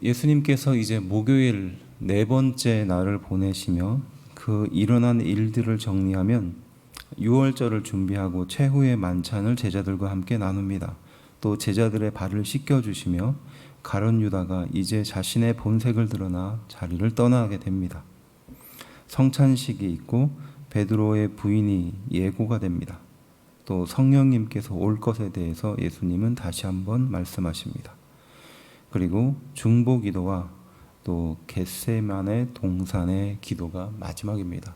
예수님께서 이제 목요일 네 번째 날을 보내시며 그 일어난 일들을 정리하면 유월절을 준비하고 최후의 만찬을 제자들과 함께 나눕니다. 또 제자들의 발을 씻겨주시며 가룟 유다가 이제 자신의 본색을 드러나 자리를 떠나게 됩니다. 성찬식이 있고 베드로의 부인이 예고가 됩니다. 또 성령님께서 올 것에 대해서 예수님은 다시 한번 말씀하십니다. 그리고 중보 기도와 또 겟세마네 동산의 기도가 마지막입니다.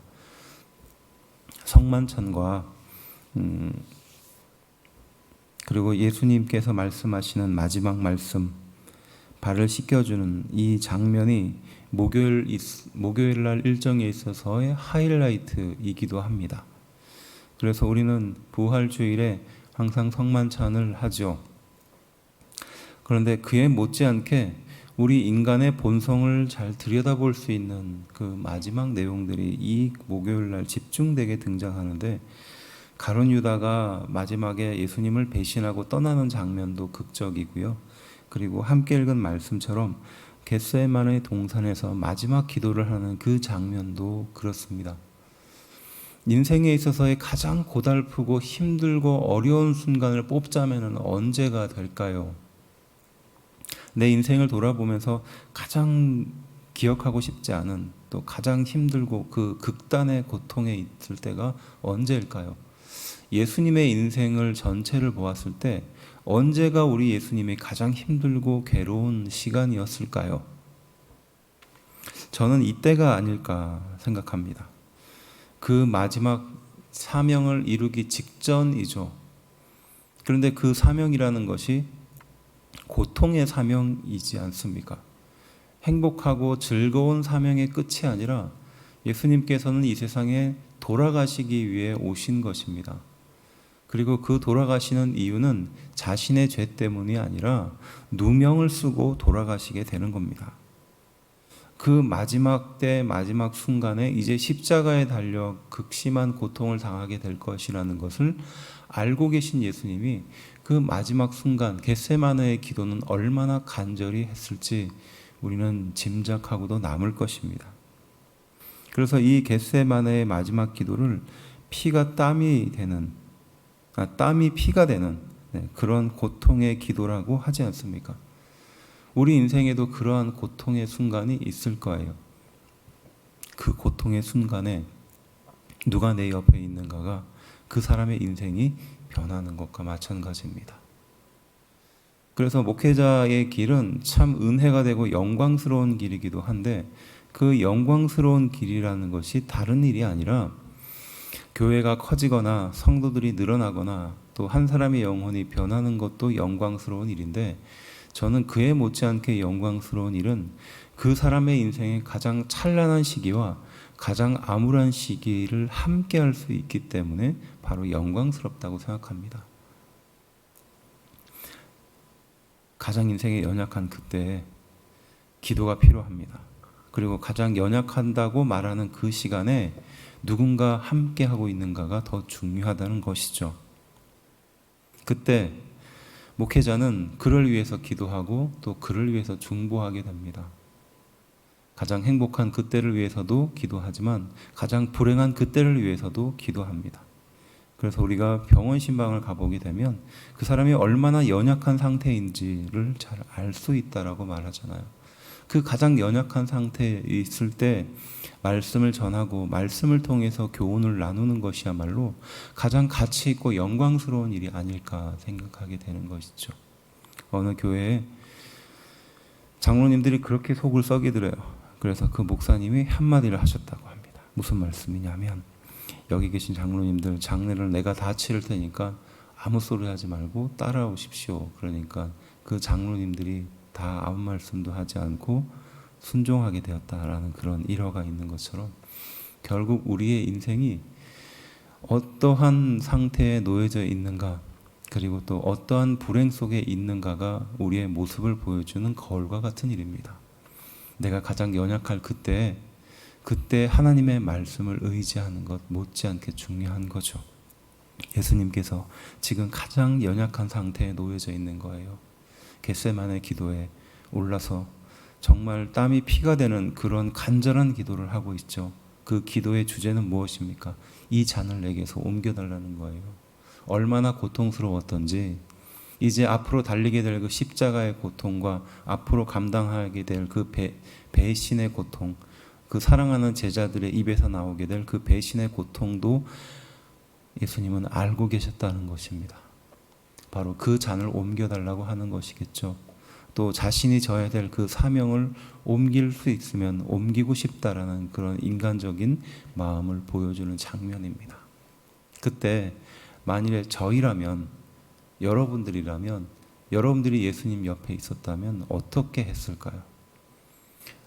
성만찬과 그리고 예수님께서 말씀하시는 마지막 말씀, 발을 씻겨주는 이 장면이 목요일 날 일정에 있어서의 하이라이트이기도 합니다. 그래서 우리는 부활주일에 항상 성만찬을 하죠. 그런데 그에 못지않게 우리 인간의 본성을 잘 들여다볼 수 있는 그 마지막 내용들이 이 목요일 날 집중되게 등장하는데, 가룟 유다가 마지막에 예수님을 배신하고 떠나는 장면도 극적이고요. 그리고 함께 읽은 말씀처럼 겟세마네 동산에서 마지막 기도를 하는 그 장면도 그렇습니다. 인생에 있어서의 가장 고달프고 힘들고 어려운 순간을 뽑자면 언제가 될까요? 내 인생을 돌아보면서 가장 기억하고 싶지 않은, 또 가장 힘들고 그 극단의 고통에 있을 때가 언제일까요? 예수님의 인생을 전체를 보았을 때 언제가 우리 예수님이 가장 힘들고 괴로운 시간이었을까요? 저는 이때가 아닐까 생각합니다. 그 마지막 사명을 이루기 직전이죠. 그런데 그 사명이라는 것이 고통의 사명이지 않습니까? 행복하고 즐거운 사명의 끝이 아니라 예수님께서는 이 세상에 돌아가시기 위해 오신 것입니다. 그리고 그 돌아가시는 이유는 자신의 죄 때문이 아니라 누명을 쓰고 돌아가시게 되는 겁니다. 그 마지막 때 마지막 순간에 이제 십자가에 달려 극심한 고통을 당하게 될 것이라는 것을 알고 계신 예수님이 그 마지막 순간 겟세마네의 기도는 얼마나 간절히 했을지 우리는 짐작하고도 남을 것입니다. 그래서 이 겟세마네의 마지막 기도를 땀이 피가 되는 그런 고통의 기도라고 하지 않습니까? 우리 인생에도 그러한 고통의 순간이 있을 거예요. 그 고통의 순간에 누가 내 옆에 있는가가 그 사람의 인생이 변하는 것과 마찬가지입니다. 그래서 목회자의 길은 참 은혜가 되고 영광스러운 길이기도 한데, 그 영광스러운 길이라는 것이 다른 일이 아니라 교회가 커지거나 성도들이 늘어나거나 또 한 사람의 영혼이 변하는 것도 영광스러운 일인데, 저는 그에 못지않게 영광스러운 일은 그 사람의 인생의 가장 찬란한 시기와 가장 암울한 시기를 함께 할 수 있기 때문에 바로 영광스럽다고 생각합니다. 가장 인생에 연약한 그때에 기도가 필요합니다. 그리고 가장 연약한다고 말하는 그 시간에 누군가 함께 하고 있는가가 더 중요하다는 것이죠. 그때 목회자는 그를 위해서 기도하고 또 그를 위해서 중보하게 됩니다. 가장 행복한 그때를 위해서도 기도하지만 가장 불행한 그때를 위해서도 기도합니다. 그래서 우리가 병원 신방을 가보게 되면 그 사람이 얼마나 연약한 상태인지를 잘 알 수 있다라고 말하잖아요. 그 가장 연약한 상태에 있을 때 말씀을 전하고 말씀을 통해서 교훈을 나누는 것이야말로 가장 가치 있고 영광스러운 일이 아닐까 생각하게 되는 것이죠. 어느 교회에 장로님들이 그렇게 속을 썩이더래요. 그래서 그 목사님이 한마디를 하셨다고 합니다. 무슨 말씀이냐면, 여기 계신 장로님들 장례를 내가 다 치를 테니까 아무 소리 하지 말고 따라오십시오. 그러니까 그 장로님들이 다 아무 말씀도 하지 않고 순종하게 되었다라는 그런 일화가 있는 것처럼, 결국 우리의 인생이 어떠한 상태에 놓여져 있는가, 그리고 또 어떠한 불행 속에 있는가가 우리의 모습을 보여주는 거울과 같은 일입니다. 내가 가장 연약할 그때 하나님의 말씀을 의지하는 것 못지않게 중요한 거죠. 예수님께서 지금 가장 연약한 상태에 놓여져 있는 거예요. 겟세마네 기도에 올라서 정말 땀이 피가 되는 그런 간절한 기도를 하고 있죠. 그 기도의 주제는 무엇입니까? 이 잔을 내게서 옮겨달라는 거예요. 얼마나 고통스러웠던지 이제 앞으로 달리게 될 그 십자가의 고통과 앞으로 감당하게 될 그 배신의 고통, 그 사랑하는 제자들의 입에서 나오게 될 그 배신의 고통도 예수님은 알고 계셨다는 것입니다. 바로 그 잔을 옮겨달라고 하는 것이겠죠. 또 자신이 져야 될 그 사명을 옮길 수 있으면 옮기고 싶다라는 그런 인간적인 마음을 보여주는 장면입니다. 그때 만일에 저희라면, 여러분들이라면, 여러분들이 예수님 옆에 있었다면 어떻게 했을까요?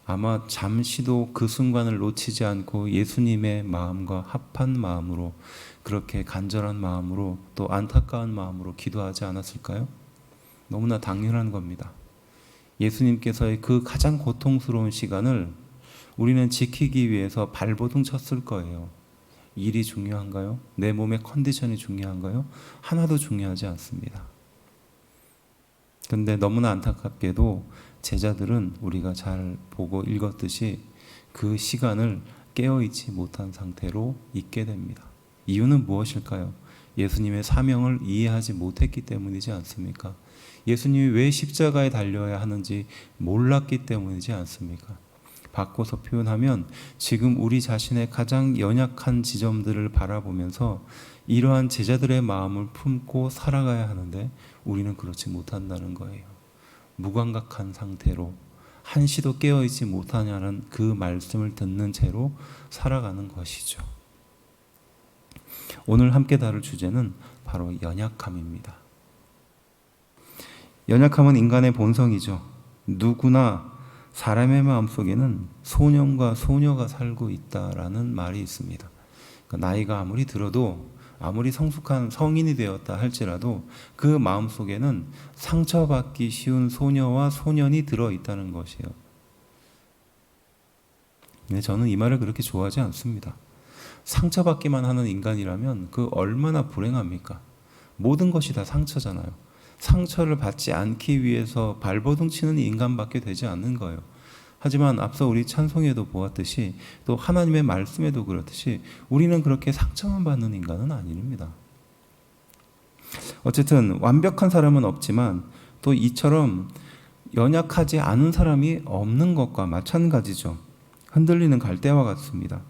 아마 잠시도 그 순간을 놓치지 않고 예수님의 마음과 합한 마음으로, 그렇게 간절한 마음으로, 또 안타까운 마음으로 기도하지 않았을까요? 너무나 당연한 겁니다. 예수님께서의 그 가장 고통스러운 시간을 우리는 지키기 위해서 발버둥 쳤을 거예요. 일이 중요한가요? 내 몸의 컨디션이 중요한가요? 하나도 중요하지 않습니다. 그런데 너무나 안타깝게도 제자들은 우리가 잘 보고 읽었듯이 그 시간을 깨어있지 못한 상태로 있게 됩니다. 이유는 무엇일까요? 예수님의 사명을 이해하지 못했기 때문이지 않습니까? 예수님이 왜 십자가에 달려야 하는지 몰랐기 때문이지 않습니까? 바꿔서 표현하면 지금 우리 자신의 가장 연약한 지점들을 바라보면서 이러한 제자들의 마음을 품고 살아가야 하는데 우리는 그렇지 못한다는 거예요. 무감각한 상태로 한시도 깨어있지 못하냐는 그 말씀을 듣는 채로 살아가는 것이죠. 오늘 함께 다룰 주제는 바로 연약함입니다. 연약함은 인간의 본성이죠. 누구나 사람의 마음속에는 소년과 소녀가 살고 있다라는 말이 있습니다. 그러니까 나이가 아무리 들어도, 아무리 성숙한 성인이 되었다 할지라도 그 마음속에는 상처받기 쉬운 소녀와 소년이 들어있다는 것이에요. 근데 저는 이 말을 그렇게 좋아하지 않습니다. 상처받기만 하는 인간이라면 그 얼마나 불행합니까? 모든 것이 다 상처잖아요. 상처를 받지 않기 위해서 발버둥 치는 인간밖에 되지 않는 거예요. 하지만 앞서 우리 찬송에도 보았듯이 또 하나님의 말씀에도 그렇듯이 우리는 그렇게 상처만 받는 인간은 아닙니다. 어쨌든 완벽한 사람은 없지만 또 이처럼 연약하지 않은 사람이 없는 것과 마찬가지죠. 흔들리는 갈대와 같습니다.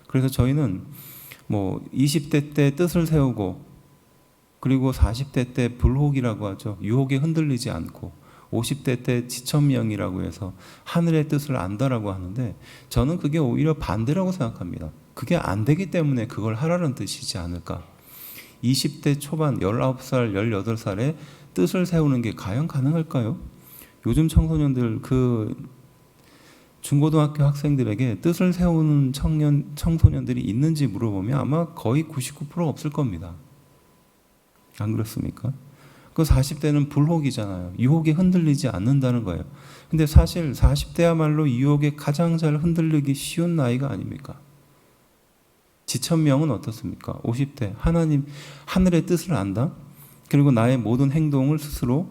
그래서 저희는 20대 때 뜻을 세우고 그리고 40대 때 불혹이라고 하죠. 유혹에 흔들리지 않고 50대 때 지천명이라고 해서 하늘의 뜻을 안다라고 하는데 저는 그게 오히려 반대라고 생각합니다. 그게 안 되기 때문에 그걸 하라는 뜻이지 않을까. 20대 초반 19살, 18살에 뜻을 세우는 게 과연 가능할까요? 요즘 청소년들 중고등학교 학생들에게 뜻을 세우는 청소년들이 있는지 물어보면 아마 거의 99% 없을 겁니다. 안 그렇습니까? 그 40대는 불혹이잖아요. 유혹에 흔들리지 않는다는 거예요. 근데 사실 40대야말로 유혹에 가장 잘 흔들리기 쉬운 나이가 아닙니까? 지천명은 어떻습니까? 50대 하늘의 뜻을 안다? 그리고 나의 모든 행동을 스스로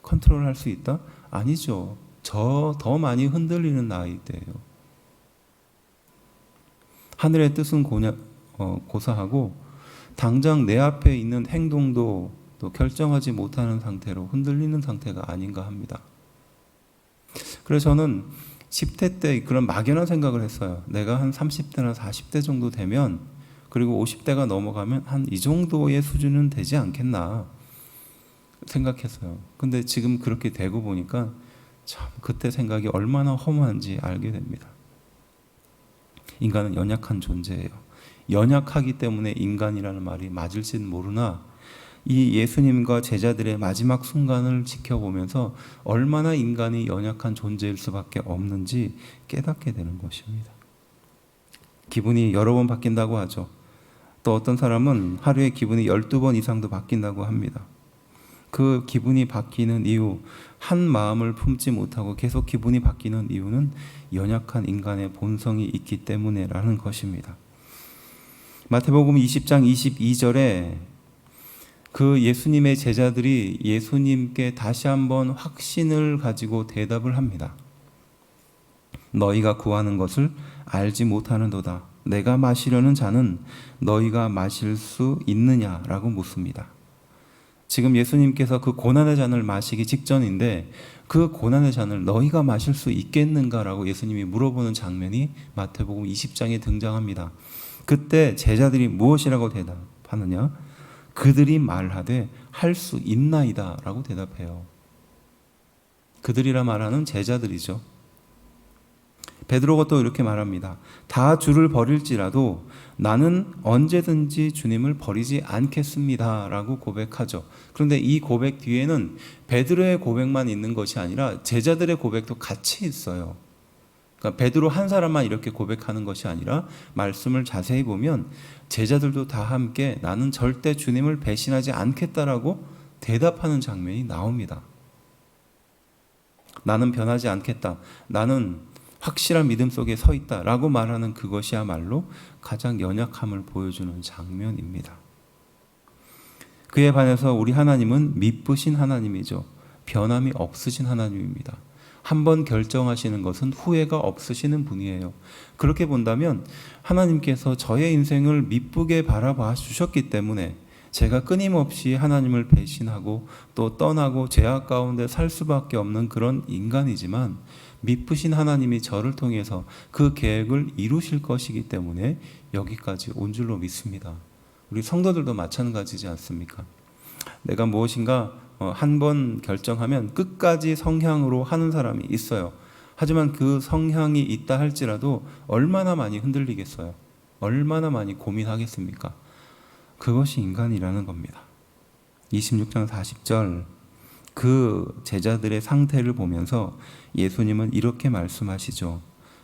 컨트롤할 수 있다? 아니죠. 더 많이 흔들리는 나이대예요. 하늘의 뜻은 고사하고 당장 내 앞에 있는 행동도 또 결정하지 못하는 상태로 흔들리는 상태가 아닌가 합니다. 그래서 저는 10대 때 그런 막연한 생각을 했어요. 내가 한 30대나 40대 정도 되면 그리고 50대가 넘어가면 한 이 정도의 수준은 되지 않겠나 생각했어요. 근데 지금 그렇게 되고 보니까 참 그때 생각이 얼마나 허무한지 알게 됩니다. 인간은 연약한 존재예요. 연약하기 때문에 인간이라는 말이 맞을지는 모르나 이 예수님과 제자들의 마지막 순간을 지켜보면서 얼마나 인간이 연약한 존재일 수밖에 없는지 깨닫게 되는 것입니다. 기분이 여러 번 바뀐다고 하죠. 또 어떤 사람은 하루에 기분이 12번 이상도 바뀐다고 합니다. 그 기분이 바뀌는 이유, 한 마음을 품지 못하고 계속 기분이 바뀌는 이유는 연약한 인간의 본성이 있기 때문에라는 것입니다. 마태복음 20장 22절에 그 예수님의 제자들이 예수님께 다시 한번 확신을 가지고 대답을 합니다. 너희가 구하는 것을 알지 못하는도다. 내가 마시려는 잔은 너희가 마실 수 있느냐라고 묻습니다. 지금 예수님께서 그 고난의 잔을 마시기 직전인데 그 고난의 잔을 너희가 마실 수 있겠는가라고 예수님이 물어보는 장면이 마태복음 20장에 등장합니다. 그때 제자들이 무엇이라고 대답하느냐? 그들이 말하되 할 수 있나이다 라고 대답해요. 그들이라 말하는 제자들이죠. 베드로가 또 이렇게 말합니다. 다 주를 버릴지라도 나는 언제든지 주님을 버리지 않겠습니다 라고 고백하죠. 그런데 이 고백 뒤에는 베드로의 고백만 있는 것이 아니라 제자들의 고백도 같이 있어요. 그러니까 베드로 한 사람만 이렇게 고백하는 것이 아니라 말씀을 자세히 보면 제자들도 다 함께 나는 절대 주님을 배신하지 않겠다라고 대답하는 장면이 나옵니다. 나는 변하지 않겠다. 나는 확실한 믿음 속에 서 있다라고 말하는 그것이야말로 가장 연약함을 보여주는 장면입니다. 그에 반해서 우리 하나님은 미쁘신 하나님이죠. 변함이 없으신 하나님입니다. 한번 결정하시는 것은 후회가 없으시는 분이에요. 그렇게 본다면 하나님께서 저의 인생을 미쁘게 바라봐 주셨기 때문에 제가 끊임없이 하나님을 배신하고 또 떠나고 죄악 가운데 살 수밖에 없는 그런 인간이지만 미쁘신 하나님이 저를 통해서 그 계획을 이루실 것이기 때문에 여기까지 온 줄로 믿습니다. 우리 성도들도 마찬가지지 않습니까? 내가 무엇인가 한 번 결정하면 끝까지 성향으로 하는 사람이 있어요. 하지만 그 성향이 있다 할지라도 얼마나 많이 흔들리겠어요? 얼마나 많이 고민하겠습니까? 그것이 인간이라는 겁니다. 26장 40절 그 제자들의 상태를 보면서 예수님은 이렇게 말씀하시죠.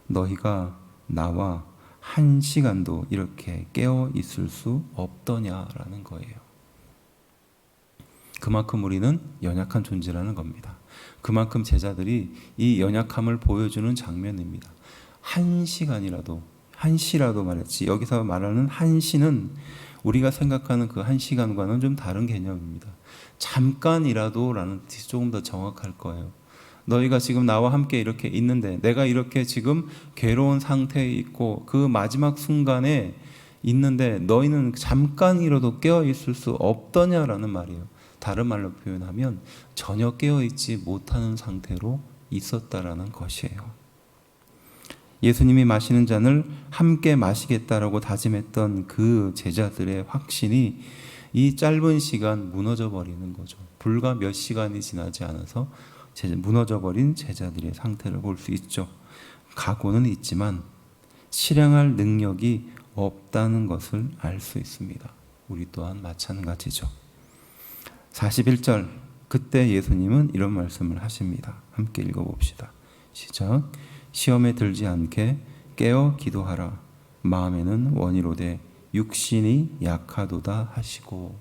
너희가 나와 한 시간도 이렇게 깨어 있을 수 없더냐라는 거예요. 그만큼 우리는 연약한 존재라는 겁니다. 그만큼 제자들이 이 연약함을 보여주는 장면입니다. 한 시간이라도, 한 시라도 말했지. 여기서 말하는 한 시는 우리가 생각하는 그 한 시간과는 좀 다른 개념입니다. 잠깐이라도 라는 뜻이 조금 더 정확할 거예요. 너희가 지금 나와 함께 이렇게 있는데 내가 이렇게 지금 괴로운 상태에 있고 그 마지막 순간에 있는데 너희는 잠깐이라도 깨어 있을 수 없더냐라는 말이에요. 다른 말로 표현하면 전혀 깨어 있지 못하는 상태로 있었다라는 것이에요. 예수님이 마시는 잔을 함께 마시겠다라고 다짐했던 그 제자들의 확신이 이 짧은 시간 무너져 버리는 거죠. 불과 몇 시간이 지나지 않아서 무너져 버린 제자들의 상태를 볼 수 있죠. 각오는 있지만 실행할 능력이 없다는 것을 알 수 있습니다. 우리 또한 마찬가지죠. 41절 그때 예수님은 이런 말씀을 하십니다. 함께 읽어봅시다. 시작. 시험에 들지 않게 깨어 기도하라. 마음에는 원이로되 육신이 약하도다 하시고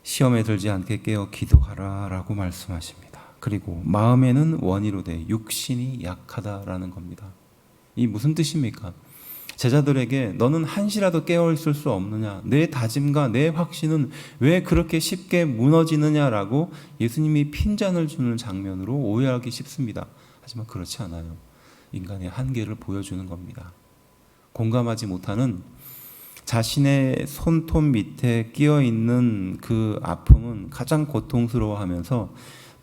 시험에 들지 않게 깨어 기도하라 라고 말씀하십니다. 그리고 마음에는 원이로되 육신이 약하다라는 겁니다. 이 무슨 뜻입니까? 제자들에게 너는 한시라도 깨어 있을 수 없느냐? 내 다짐과 내 확신은 왜 그렇게 쉽게 무너지느냐라고 예수님이 핀잔을 주는 장면으로 오해하기 쉽습니다. 하지만 그렇지 않아요. 인간의 한계를 보여주는 겁니다. 공감하지 못하는 자신의 손톱 밑에 끼어 있는 그 아픔은 가장 고통스러워하면서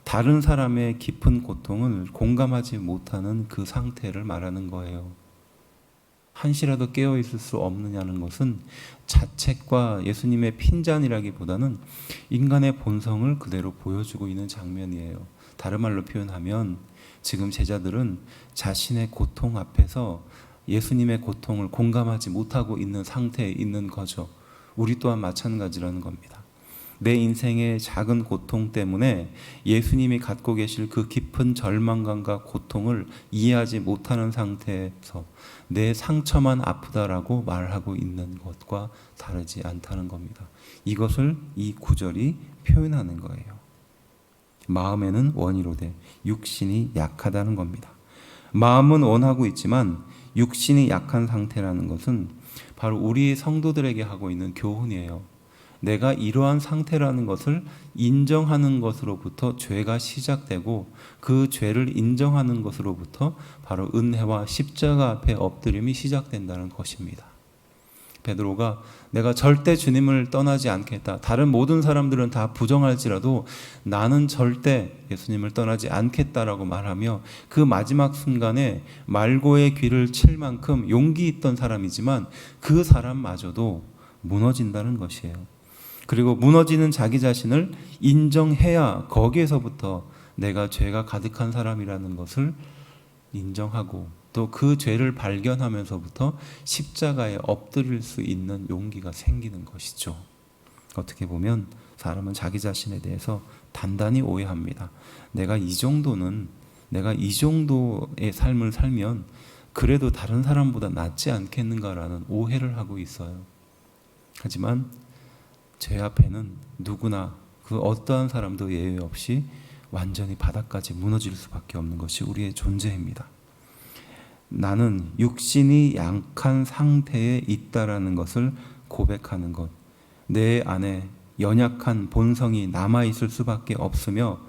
다른 사람의 깊은 고통을 공감하지 못하는 그 상태를 말하는 거예요. 한시라도 깨어 있을 수 없느냐는 것은 자책과 예수님의 핀잔이라기보다는 인간의 본성을 그대로 보여주고 있는 장면이에요. 다른 말로 표현하면 지금 제자들은 자신의 고통 앞에서 예수님의 고통을 공감하지 못하고 있는 상태에 있는 거죠. 우리 또한 마찬가지라는 겁니다. 내 인생의 작은 고통 때문에 예수님이 갖고 계실 그 깊은 절망감과 고통을 이해하지 못하는 상태에서 내 상처만 아프다라고 말하고 있는 것과 다르지 않다는 겁니다. 이것을 이 구절이 표현하는 거예요. 마음에는 원이로되 육신이 약하다는 겁니다. 마음은 원하고 있지만 육신이 약한 상태라는 것은 바로 우리 성도들에게 하고 있는 교훈이에요. 내가 이러한 상태라는 것을 인정하는 것으로부터 죄가 시작되고, 그 죄를 인정하는 것으로부터 바로 은혜와 십자가 앞에 엎드림이 시작된다는 것입니다. 베드로가 내가 절대 주님을 떠나지 않겠다, 다른 모든 사람들은 다 부정할지라도 나는 절대 예수님을 떠나지 않겠다라고 말하며 그 마지막 순간에 말고의 귀를 칠 만큼 용기 있던 사람이지만 그 사람마저도 무너진다는 것이에요. 그리고 무너지는 자기 자신을 인정해야 거기에서부터 내가 죄가 가득한 사람이라는 것을 인정하고, 또 그 죄를 발견하면서부터 십자가에 엎드릴 수 있는 용기가 생기는 것이죠. 어떻게 보면 사람은 자기 자신에 대해서 단단히 오해합니다. 내가 이 정도의 삶을 살면 그래도 다른 사람보다 낫지 않겠는가라는 오해를 하고 있어요. 하지만 죄 앞에는 누구나, 그 어떠한 사람도 예외 없이 완전히 바닥까지 무너질 수밖에 없는 것이 우리의 존재입니다. 나는 육신이 약한 상태에 있다라는 것을 고백하는 것, 내 안에 연약한 본성이 남아있을 수밖에 없으며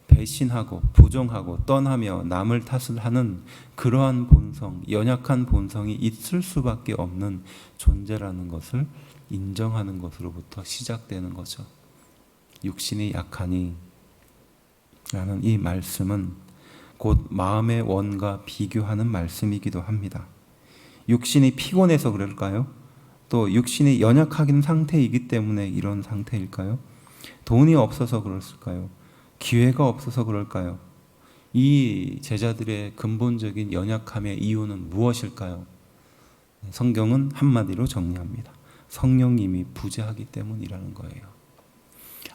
배신하고 부정하고 떠나며 남을 탓을 하는 그러한 본성, 연약한 본성이 있을 수밖에 없는 존재라는 것을 인정하는 것으로부터 시작되는 거죠. 육신이 약하니 라는 이 말씀은 곧 마음의 원과 비교하는 말씀이기도 합니다. 육신이 피곤해서 그럴까요? 또 육신이 연약한 상태이기 때문에 이런 상태일까요? 돈이 없어서 그랬을까요? 기회가 없어서 그럴까요? 이 제자들의 근본적인 연약함의 이유는 무엇일까요? 성경은 한마디로 정리합니다. 성령님이 부재하기 때문이라는 거예요.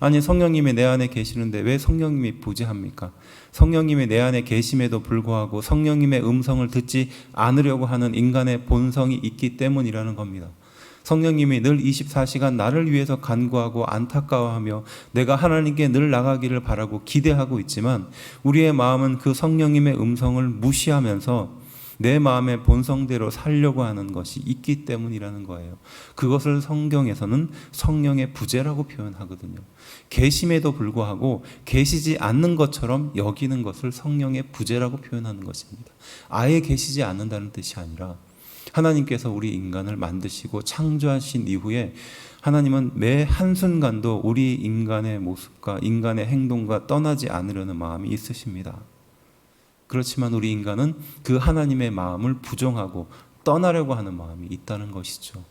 아니, 성령님이 내 안에 계시는데 왜 성령님이 부재합니까? 성령님이 내 안에 계심에도 불구하고 성령님의 음성을 듣지 않으려고 하는 인간의 본성이 있기 때문이라는 겁니다. 성령님이 늘 24시간 나를 위해서 간구하고 안타까워하며 내가 하나님께 늘 나가기를 바라고 기대하고 있지만, 우리의 마음은 그 성령님의 음성을 무시하면서 내 마음의 본성대로 살려고 하는 것이 있기 때문이라는 거예요. 그것을 성경에서는 성령의 부재라고 표현하거든요. 계심에도 불구하고 계시지 않는 것처럼 여기는 것을 성령의 부재라고 표현하는 것입니다. 아예 계시지 않는다는 뜻이 아니라, 하나님께서 우리 인간을 만드시고 창조하신 이후에 하나님은 매 한순간도 우리 인간의 모습과 인간의 행동과 떠나지 않으려는 마음이 있으십니다. 그렇지만 우리 인간은 그 하나님의 마음을 부정하고 떠나려고 하는 마음이 있다는 것이죠.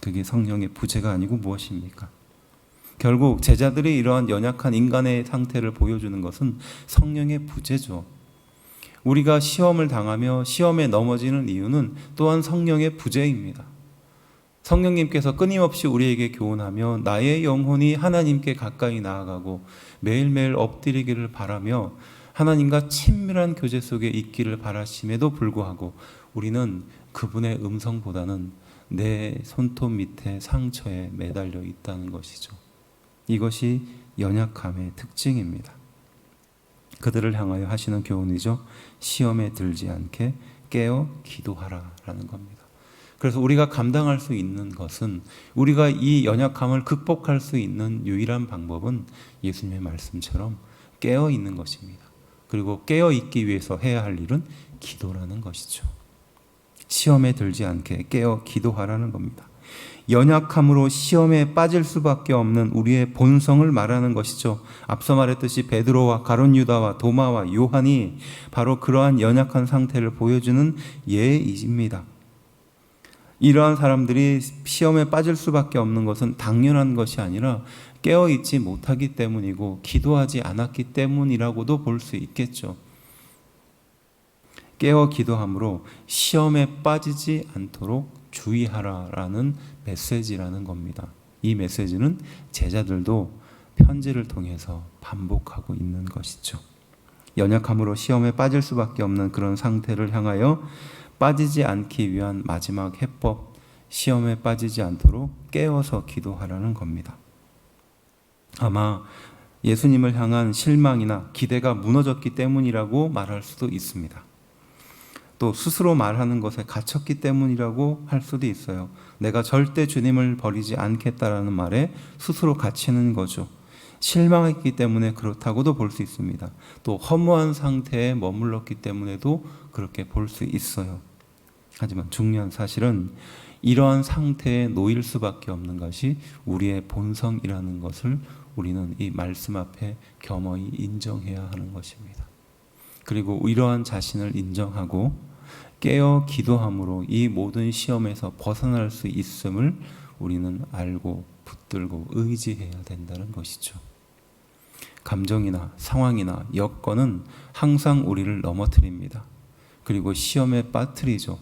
그게 성령의 부재가 아니고 무엇입니까? 결국 제자들이 이러한 연약한 인간의 상태를 보여주는 것은 성령의 부재죠. 우리가 시험을 당하며 시험에 넘어지는 이유는 또한 성령의 부재입니다. 성령님께서 끊임없이 우리에게 교훈하며 나의 영혼이 하나님께 가까이 나아가고 매일매일 엎드리기를 바라며 하나님과 친밀한 교제 속에 있기를 바라심에도 불구하고 우리는 그분의 음성보다는 내 손톱 밑에 상처에 매달려 있다는 것이죠. 이것이 연약함의 특징입니다. 그들을 향하여 하시는 교훈이죠. 시험에 들지 않게 깨어 기도하라라는 겁니다. 그래서 우리가 감당할 수 있는 것은, 우리가 이 연약함을 극복할 수 있는 유일한 방법은 예수님의 말씀처럼 깨어 있는 것입니다. 그리고 깨어 있기 위해서 해야 할 일은 기도라는 것이죠. 시험에 들지 않게 깨어 기도하라는 겁니다. 연약함으로 시험에 빠질 수밖에 없는 우리의 본성을 말하는 것이죠. 앞서 말했듯이 베드로와 가룟 유다와 도마와 요한이 바로 그러한 연약한 상태를 보여주는 예입니다. 이러한 사람들이 시험에 빠질 수밖에 없는 것은 당연한 것이 아니라 깨어있지 못하기 때문이고 기도하지 않았기 때문이라고도 볼 수 있겠죠. 깨어 기도함으로 시험에 빠지지 않도록 주의하라라는 메시지라는 겁니다. 이 메시지는 제자들도 편지를 통해서 반복하고 있는 것이죠. 연약함으로 시험에 빠질 수밖에 없는 그런 상태를 향하여 빠지지 않기 위한 마지막 해법, 시험에 빠지지 않도록 깨어서 기도하라는 겁니다. 아마 예수님을 향한 실망이나 기대가 무너졌기 때문이라고 말할 수도 있습니다. 또 스스로 말하는 것에 갇혔기 때문이라고 할 수도 있어요. 내가 절대 주님을 버리지 않겠다라는 말에 스스로 갇히는 거죠. 실망했기 때문에 그렇다고도 볼 수 있습니다. 또 허무한 상태에 머물렀기 때문에도 그렇게 볼 수 있어요. 하지만 중요한 사실은 이러한 상태에 놓일 수밖에 없는 것이 우리의 본성이라는 것을 우리는 이 말씀 앞에 겸허히 인정해야 하는 것입니다. 그리고 이러한 자신을 인정하고 깨어 기도함으로 이 모든 시험에서 벗어날 수 있음을 우리는 알고 붙들고 의지해야 된다는 것이죠. 감정이나 상황이나 여건은 항상 우리를 넘어뜨립니다. 그리고 시험에 빠뜨리죠.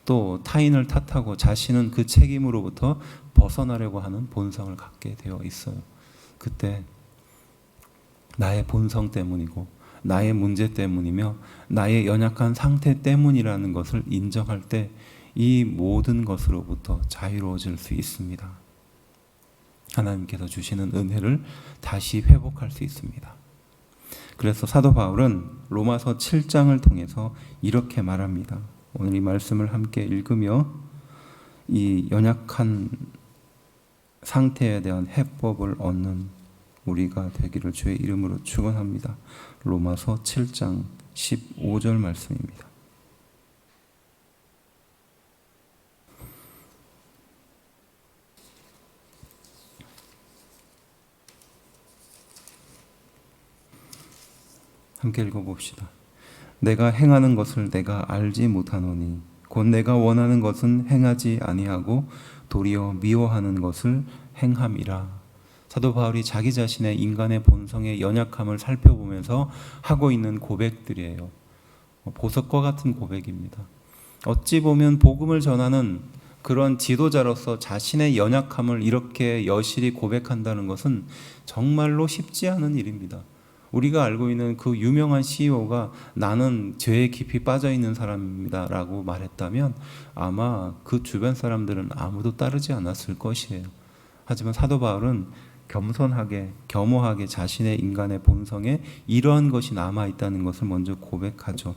또 타인을 탓하고 자신은 그 책임으로부터 벗어나려고 하는 본성을 갖게 되어 있어요. 그때 나의 본성 때문이고 나의 문제 때문이며 나의 연약한 상태 때문이라는 것을 인정할 때 이 모든 것으로부터 자유로워질 수 있습니다. 하나님께서 주시는 은혜를 다시 회복할 수 있습니다. 그래서 사도 바울은 로마서 7장을 통해서 이렇게 말합니다. 오늘 이 말씀을 함께 읽으며 이 연약한 상태에 대한 해법을 얻는 우리가 되기를 주의 이름으로 축원합니다. 로마서 7장 15절 말씀입니다. 함께 읽어봅시다. 내가 행하는 것을 내가 알지 못하노니 곧 내가 원하는 것은 행하지 아니하고 도리어 미워하는 것을 행함이라. 사도 바울이 자기 자신의 인간의 본성의 연약함을 살펴보면서 하고 있는 고백들이에요. 보석과 같은 고백입니다. 어찌 보면 복음을 전하는 그런 지도자로서 자신의 연약함을 이렇게 여실히 고백한다는 것은 정말로 쉽지 않은 일입니다. 우리가 알고 있는 그 유명한 CEO가 나는 죄에 깊이 빠져 있는 사람입니다 라고 말했다면 아마 그 주변 사람들은 아무도 따르지 않았을 것이에요. 하지만 사도 바울은 겸손하게 겸허하게 자신의 인간의 본성에 이러한 것이 남아있다는 것을 먼저 고백하죠.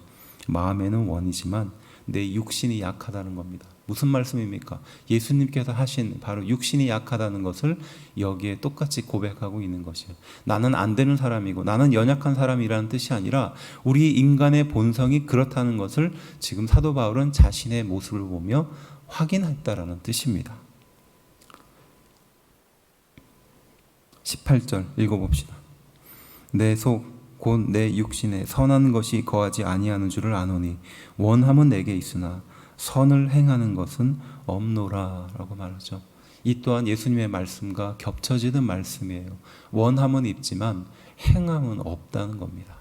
마음에는 원이지만 내 육신이 약하다는 겁니다. 무슨 말씀입니까? 예수님께서 하신 바로 육신이 약하다는 것을 여기에 똑같이 고백하고 있는 것이에요. 나는 안 되는 사람이고 나는 연약한 사람이라는 뜻이 아니라 우리 인간의 본성이 그렇다는 것을 지금 사도 바울은 자신의 모습을 보며 확인했다라는 뜻입니다. 18절 읽어봅시다. 내 속 곧 내 육신에 선한 것이 거하지 아니하는 줄을 아노니 원함은 내게 있으나 선을 행하는 것은 없노라 라고 말하죠. 이 또한 예수님의 말씀과 겹쳐지는 말씀이에요. 원함은 있지만 행함은 없다는 겁니다.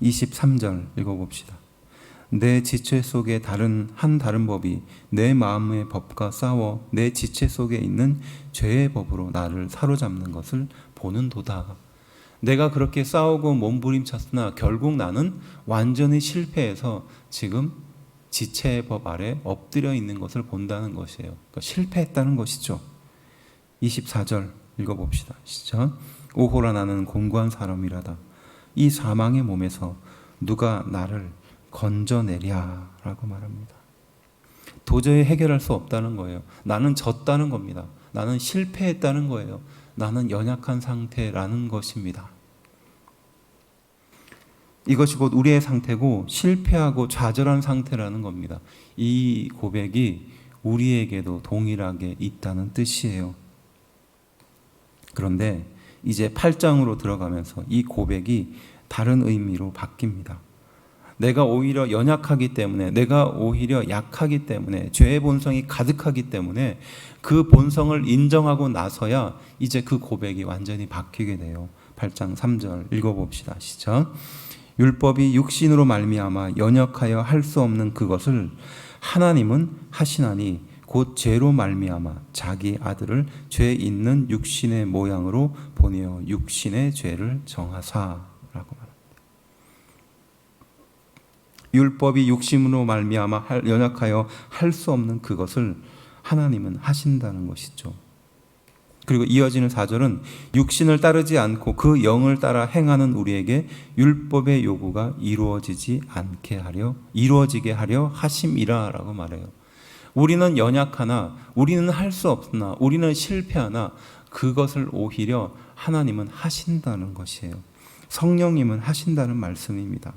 23절 읽어봅시다. 내 지체 속에 다른 법이 내 마음의 법과 싸워 내 지체 속에 있는 죄의 법으로 나를 사로잡는 것을 보는도다. 내가 그렇게 싸우고 몸부림쳤으나 결국 나는 완전히 실패해서 지금 지체의 법 아래 엎드려 있는 것을 본다는 것이에요. 그러니까 실패했다는 것이죠. 24절 읽어봅시다. 시작. 오호라 나는 곤고한 사람이라다. 이 사망의 몸에서 누가 나를 건져내랴 라고 말합니다. 도저히 해결할 수 없다는 거예요. 나는 졌다는 겁니다. 나는 실패했다는 거예요. 나는 연약한 상태라는 것입니다. 이것이 곧 우리의 상태고 실패하고 좌절한 상태라는 겁니다. 이 고백이 우리에게도 동일하게 있다는 뜻이에요. 그런데 이제 8장으로 들어가면서 이 고백이 다른 의미로 바뀝니다. 내가 오히려 연약하기 때문에, 내가 오히려 약하기 때문에, 죄의 본성이 가득하기 때문에 그 본성을 인정하고 나서야 이제 그 고백이 완전히 바뀌게 돼요. 8장 3절 읽어봅시다. 시작. 율법이 육신으로 말미암아 연약하여 할 수 없는 그것을 하나님은 하시나니 곧 죄로 말미암아 자기 아들을 죄 있는 육신의 모양으로 보내어 육신의 죄를 정하사라고 말합니다. 율법이 육신으로 말미암아 연약하여 할 수 없는 그것을 하나님은 하신다는 것이죠. 그리고 이어지는 4절은 육신을 따르지 않고 그 영을 따라 행하는 우리에게 율법의 요구가 이루어지게 하려 하심이라라고 말해요. 우리는 연약하나, 우리는 할 수 없으나, 우리는 실패하나 그것을 오히려 하나님은 하신다는 것이에요. 성령님은 하신다는 말씀입니다.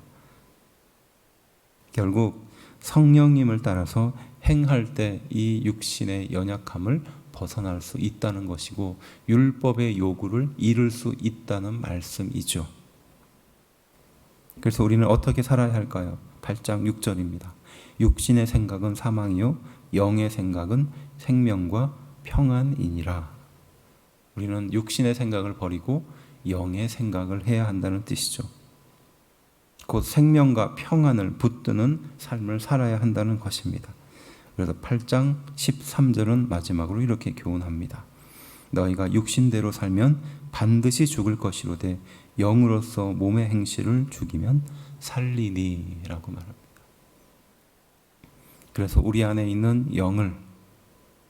결국 성령님을 따라서 행할 때 이 육신의 연약함을 벗어날 수 있다는 것이고 율법의 요구를 이룰 수 있다는 말씀이죠. 그래서 우리는 어떻게 살아야 할까요? 8장 6절입니다. 육신의 생각은 사망이요 영의 생각은 생명과 평안이니라. 우리는 육신의 생각을 버리고 영의 생각을 해야 한다는 뜻이죠. 곧 생명과 평안을 붙드는 삶을 살아야 한다는 것입니다. 그래서 8장 13절은 마지막으로 이렇게 교훈합니다. 너희가 육신대로 살면 반드시 죽을 것이로되 영으로서 몸의 행실을 죽이면 살리니 라고 말합니다. 그래서 우리 안에 있는 영을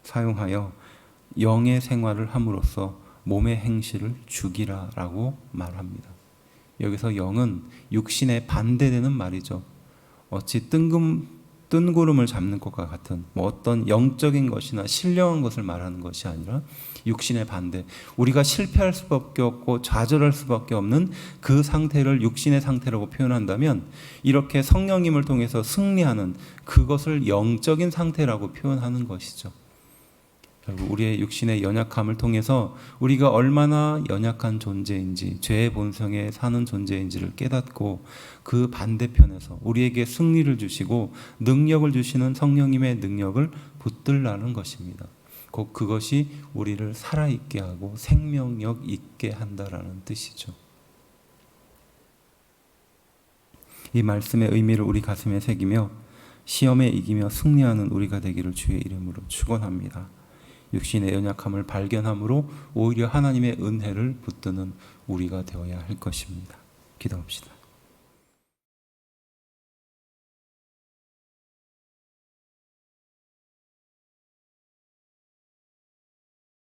사용하여 영의 생활을 함으로써 몸의 행실을 죽이라 라고 말합니다. 여기서 영은 육신에 반대되는 말이죠. 어찌 뜬구름을 잡는 것과 같은 어떤 영적인 것이나 신령한 것을 말하는 것이 아니라 육신의 반대, 우리가 실패할 수밖에 없고 좌절할 수밖에 없는 그 상태를 육신의 상태라고 표현한다면 이렇게 성령님을 통해서 승리하는 그것을 영적인 상태라고 표현하는 것이죠. 결국 우리의 육신의 연약함을 통해서 우리가 얼마나 연약한 존재인지, 죄의 본성에 사는 존재인지를 깨닫고 그 반대편에서 우리에게 승리를 주시고 능력을 주시는 성령님의 능력을 붙들라는 것입니다. 곧 그것이 우리를 살아있게 하고 생명력 있게 한다라는 뜻이죠. 이 말씀의 의미를 우리 가슴에 새기며 시험에 이기며 승리하는 우리가 되기를 주의 이름으로 축원합니다. 육신의 연약함을 발견함으로 오히려 하나님의 은혜를 붙드는 우리가 되어야 할 것입니다. 기도합시다.